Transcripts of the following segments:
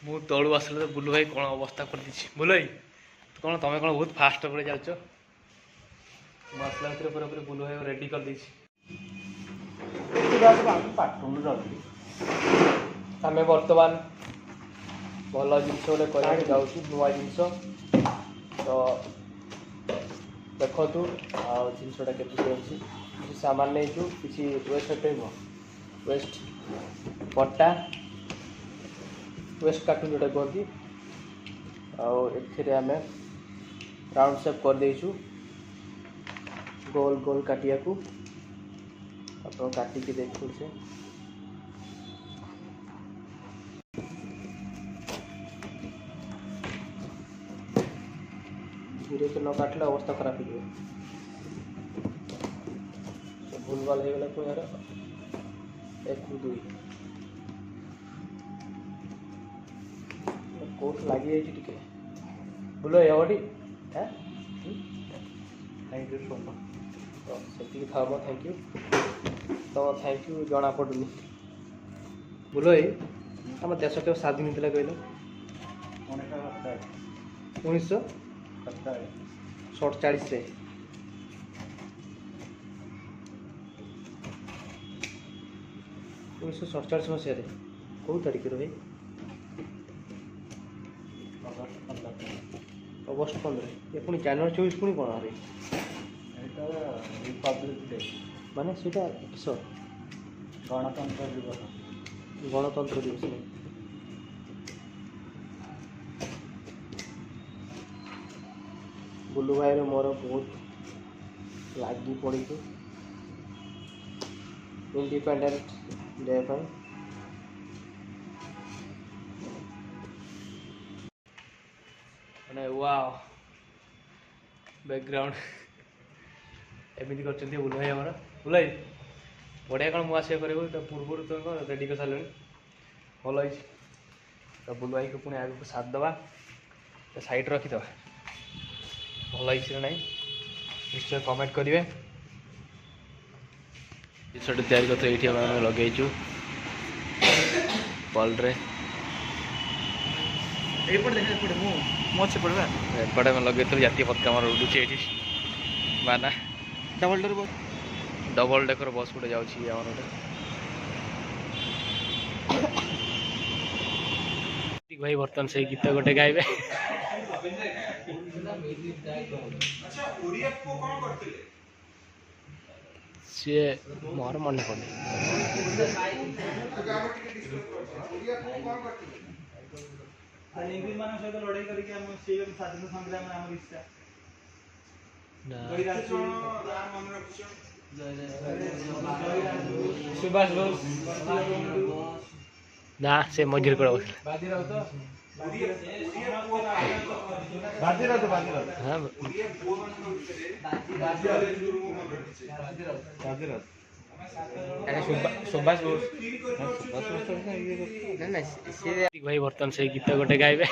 ମୁଁ ତଳୁ ଆସିଲେ ତ ବୁଲୁ ଭାଇ କ'ଣ ଅବସ୍ଥା କରିଦେଇଛି। ବୁଲୁ ଭାଇ କ'ଣ ତମେ କ'ଣ ବହୁତ ଫାଷ୍ଟ ଉପରେ ଯାଉଛ। ମୁଁ ଆସିଲା ଭିତରେ ପୁରା ପୁରା ବୁଲୁ ଭାଇ ରେଡ଼ି କରିଦେଇଛି। ଆମେ ବର୍ତ୍ତମାନ ଭଲ ଜିନିଷ ଗୋଟେ କରିବାକୁ ଯାଉଛୁ, ନୂଆ ଜିନିଷ। ତ ଦେଖନ୍ତୁ ଆଉ ଜିନିଷଟା କେମିତି ଅଛି। କିଛି ସାମାନ ନେଇଛୁ, କିଛି ୱେଷ୍ଟ ହଟାଇବ, ୱେଷ୍ଟ ପଟା, ୱେଷ୍ଟ କାର୍ଟୁନ୍ ଯେଉଁଟା କୁହନ୍ତି। ଆଉ ଏଥିରେ ଆମେ ରାଉଣ୍ଡ ସେପ୍ କରିଦେଇଛୁ, ଗୋଲ ଗୋଲ କାଟିବାକୁ। ଆପଣ କାଟିକି ଦେଖୁଛେ धीरे से न काटले अवस्था खराब हो। भूल भाल हो गला पुणी 1 2 कोट लगी जाए टे बोलो एवटी हाँ थैंक यू सो मच। तो से था मो थैंक यू तो थैंक यू जना पड़ूनी। बोलो ये आम देश के स्वाधीन होता कहल 1947 1947 मसीह कौ तारीख भाई अगस्ट 15 ये पुणी जनवरी 24 पुणी कौन भाई रिपब्लिक डे माने सीटा किस गणतंत्र दिवस नहीं बुलू भाई मोर बहुत लगी पड़ी इंडिपेंडेंट डे पर मैंने वाओ बैकग्राउंड एमती कर बुलू भाई आमर बुलू भाई बढ़िया कौन मुझे कर पूर्व तो रेडी कर सारे भल तो बुलू भाई को पुणी आगे साथ दबा साइड रखीद भल ना निश्चय कमेंट करेंगे। जिनसा तैयारी करते ये लगेचु बल्रे एपटे मैं लगे जातीय पताका आम उड़ूचे ये माना डबल डेकर बस गोटे जाऊँ आम गोटे भाई बर्तमान से गीत गोटे गाइबे सी मोर मन पड़े सुभाष बोस ना से मजूर कर सुभाष बोस भाई बर्तमान से गीत गोटे गाइबे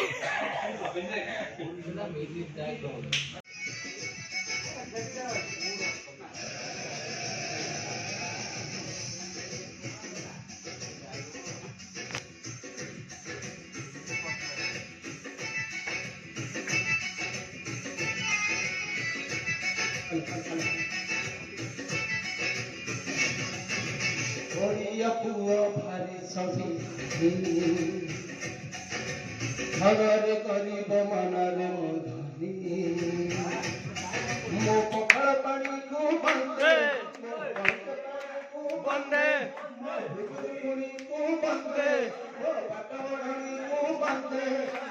भारी सभी भगर गरीब मनर धनी मो पखाड़ पानी को बंदे बंदे को बंदे को बंदे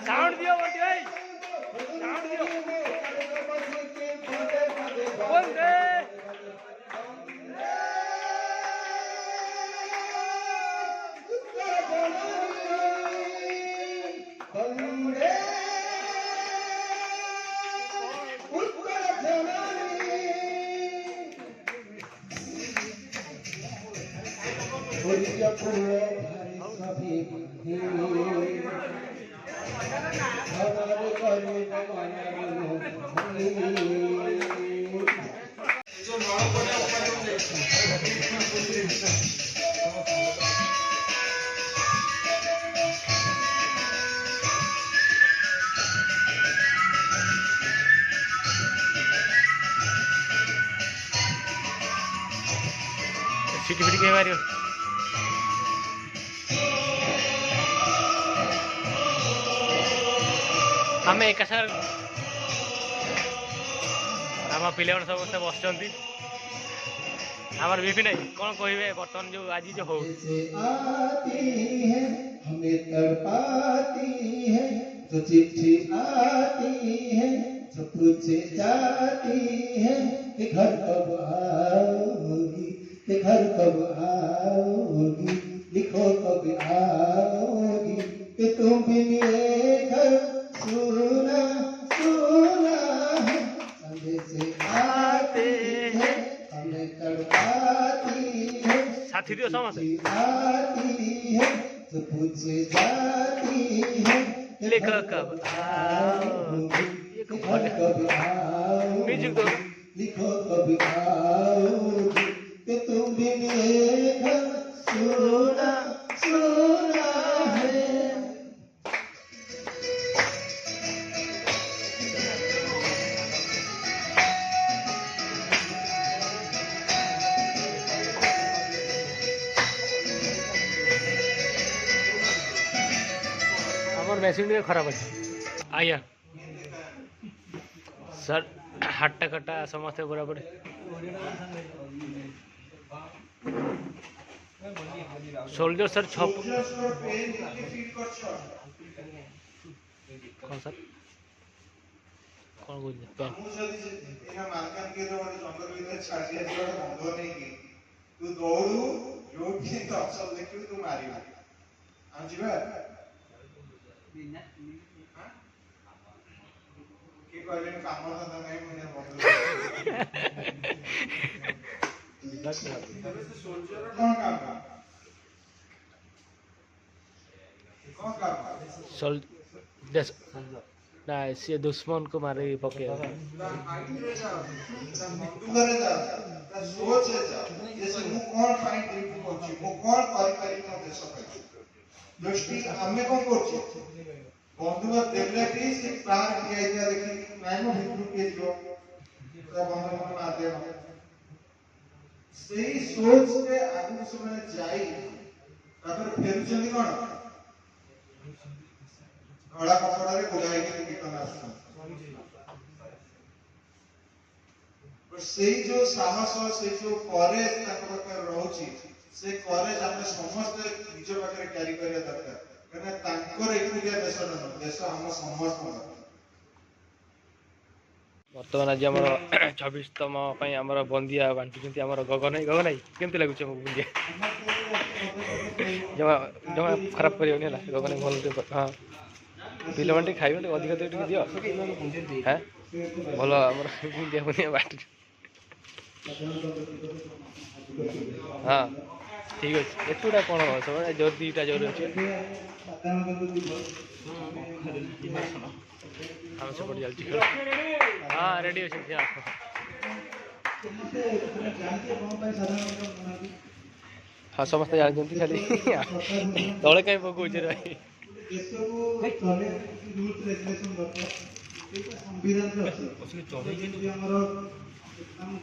साउंड दियो बंदे भाई साउंड दियो बंदे सभी ପିଟି ଫିଟି କେହି ମାରିବ ଆମେ ଏକା ସାର୍ ଆମ ପିଲାମାନେ ସମସ୍ତେ ବସିଛନ୍ତି ଆମର ବିପି ନାହିଁ କ'ଣ କହିବେ ବର୍ତ୍ତମାନ ଯେଉଁ ଆଜି ଯେଉଁ ହଉ से आती है हमें तड़पाती है तो चिट्ठी आती है तो पूछे जाती है कि घर कब आओगी कि घर कब आओगी लिखो कब आओगी कि तुम भी मेरे घर सुना सुना है संदेश आते हैं हमें तड़पाती है ସାଥି ଦିଅ ସମସ୍ତେ आती है तो पूछे जाती है ଲେଖ କବ घर कब आओगी म्यूजिक दो लिखो कब आओगी कि तुम भी मेरे घर सुना सुना है আমার মেশিন ଟିକେ ଖରାପ ଅଛି ଆଜ୍ଞା ସାର୍ ହାଟଟା କଟା ସମସ୍ତେ ବରାବର ସୋଲଜର ସାର୍ ଛଅ କ'ଣ ସାର୍ କ'ଣ କହୁଛନ୍ତି ପ୍ୟାଣ୍ଟ ତୁ ଦୌଡୁ ଯୋଉଠି ତ ଅସଲ ଦେଖିବୁ ତୁ ମାରିବୁ ଆଉ ଯିବା କିଏ କହିଲେଣି କାମ ଧନ୍ଦା ନାହିଁ ମୁଁ ବନ୍ଧୁ ସୋଲଜର କ'ଣ କାମ କ'ଣ କାମ सोल ना से दुश्मन को मारे पके बंदूकरे जाओ ता सोच जाओ जैसे मु कोन फाइन ड्यूटी करछि मु कोन करि करि न देश ପାଇଁ दृष्टि ଆମେ कोन करछि बंदूक देले भी से प्राण किया दिया देखि मैं नो भितरु के जो ता बंदूक मन मार दे सेही सोच के आगु समय जाई तापर फेरुचंदी कोन घड़ा कपड़ा रे गोलाइ के कीर्तन आसन पर सेही जो साहस से जो करेज ताक पाखरे रहउची से करेज हम समस्त निज पाखरे कैरी करिया दरकार कने तांकर एकुरिया देश न देश हम समस्त बर्तमान आज आम 26तम आम बंदिया बांटुंट आम गगन गगन केमती लगुच बंदिया जमा जमा खराब कर गगन भल हाँ पिला टे खाइबे अधिक दियो हाँ भल आम बुंदिया बुंदिया बाटू हाँ ठीक अच्छे एतुटा कौन सब जोर दीटा जोर अच्छे हम सपोर्ट चलती हाँ रेडी अच्छे हाँ समस्त जानते खाली तले कहीं पकाउे भाई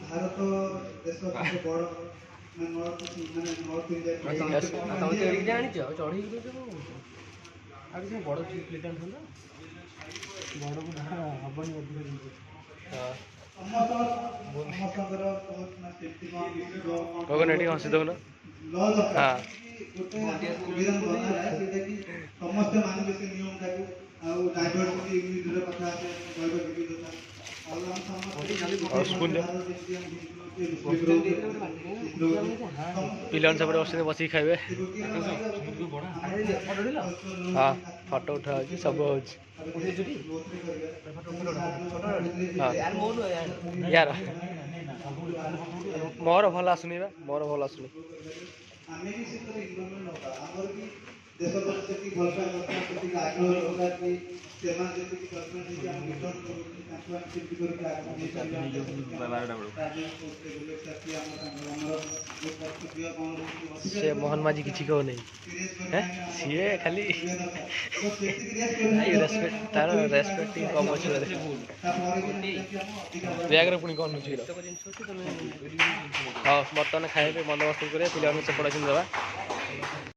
भारत देश बड़ गगन एटी हसी दौन हाँ समस्ते मानवे से नियम टाकू आउ डाइवर्सिटी इंग्लिश रे कथा আছে জৈব বিবিধতা पिलान सब बस खाइबे हाँ फोटो उठा सब यार मोर भल आसुनी मोर भल आसुनी ଦେଶ ପ୍ରତି ସେତିକି ଭଲ ପାଇବା ଦରକାର, ସେତିକି ଆଗ୍ରହ ଦରକାର କି ସେମାନେ ଯେତିକି ଦରକାର ସେତିକି ଆମେ ରିଟର୍ନ କରୁଛୁ, ତାଙ୍କୁ ଆମେ କେମିତି କରିକି ଆଗକୁ ନେଇପାରିବା। ଆମର ଯୋଉ କର୍ତ୍ତବ୍ୟ କ'ଣ ରହୁଛି ସେ ମୋହନ ମାଝି କିଛି କହୁନି ସିଏ ଖାଲି ତାର ରେସପେକ୍ଟ ଟିକେ କମ୍ ଅଛି ବୋଧେ। ବ୍ୟାଗ୍ରେ ପୁଣି କ'ଣ ଅଛି ହଁ ବର୍ତ୍ତମାନ ଖାଇବା ପାଇଁ ବନ୍ଦୋବସ୍ତ କରିବା, ପିଲାମାନଙ୍କୁ ସେପଟ ଦେବା।